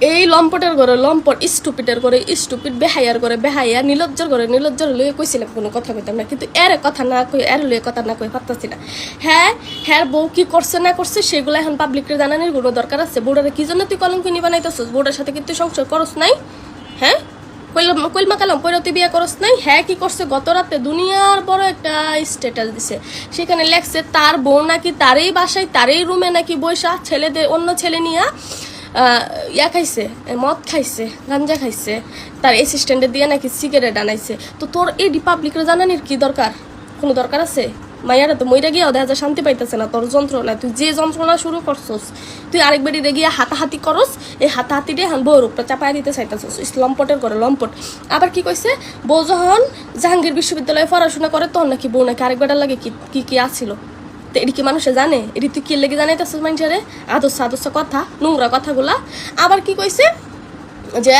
এই লম্পটের ঘরে লম্পট, স্টুপিটের ঘরে স্টুপিট, বেহাইয়ার ঘরে বেহাইয়া, নিলজ্জর ঘরে নিলজ্জর লইয়ে কইছিলাম কোনো কথা কইতাম না, কিন্তু এর কথা না কই, এর লইয়ে কথা না কই পারতাছি না। হ্যাঁ হ্যাঁ, বউ কি করছে না করছে সেগুলো এখন পাবলিককে জানানোর কোনো দরকার আছে? বউটারে কি জন্য তুই কলঙ্কিনী বানাইতেছিস? বউটার সাথে কিন্তু সংসার করস নাই? হ্যাঁ, কইলমা কালাম পরে তুই বিয়ে করস নাই? হ্যাঁ, কি করছে গত রাতে দুনিয়ার বড় একটা স্ট্যাটাস দিছে, সেখানে লেখছে তার বউ নাকি তারই বাসায় তারই রুমে নাকি বৈশা ছেলেদের অন্য ছেলে নিয়ে ইয়া খাইছে, মদ খাইছে, গাঞ্জা খাইছে, তার অ্যাসিস্ট্যান্টে দিয়ে নাকি সিগারেট আনাইছে। তো তোর এই রিপাবলিকের জানানির কি দরকার? কোনো দরকার আছে? মাইয়ারা তো মইরা গিয়ে দেখা যায় শান্তি পাইতেছে না তোর যন্ত্রণা। তুই যে যন্ত্রণা শুরু করছস, তুই আরেক বেড়ি গিয়ে হাতাহাতি করস, এই হাতাহাতিটাই হান বউর উপরে চাপাই দিতে চাইতেছস। লম্পটের করে লম্পট। আবার কি কইছে, বউ যখন জাহাঙ্গীর বিশ্ববিদ্যালয়ে পড়াশোনা করে তখন নাকি বউ নাকি আরেক বেটার লাগে কি কি আসছিল। তো এটি কি মানুষে জানে? এটি তুই কি লেগে জানাইতেছিস মানুষের আদর্শ কথা, নোংরা কথাগুলা। আবার কি কইছে যে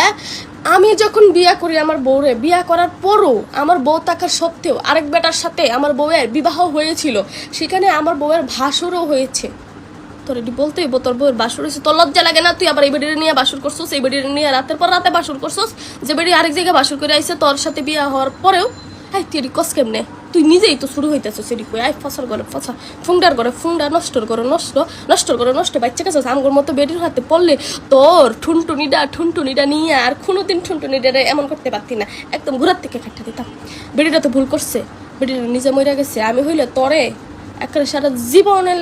আমি যখন বিয়া করি আমার বউরে, বিয়া করার পরও আমার বউ থাকার সত্ত্বেও আরেক বেটার সাথে আমার বউয়ের বিবাহ হয়েছিল, সেখানে আমার বউয়ের ভাসুরও হয়েছে। তোর এটি বলতেই তোর বউয়ের বাসুর হয়েছে, তোর লজ্জা লাগে না? তুই আবার এই বেডিরে নিয়ে বাসুর করছিস, এই বেডিরে নিয়ে রাতের পর রাতে বাসুর করছিস, যে বেডি আরেক জায়গায় বাসুর করে আইসে তোর সাথে বিয়া হওয়ার পরেও। আই তুই এটি কস কেমনে? তুই নিজেই তো শুরু হইতেছিস এটি কই। আই ফসল করে ফসা, ফুংডার করে ফুংডা, নষ্টর করে নষ্ট বাচ্চা কাছে আমগোর মতো বেডির হাতে পড়লে তোর ঠুনটুনিটা নিয়ে আর কোনোদিন ঠুনটুনিটা এমন করতে পারতি না, একদম ঘুরার থেকে কাটতে দিতাম। বেডিটা তো ভুল করছে, বেডিটা নিজে মরে গেছে। আমি হইলে তরে একটা সারা জীবনের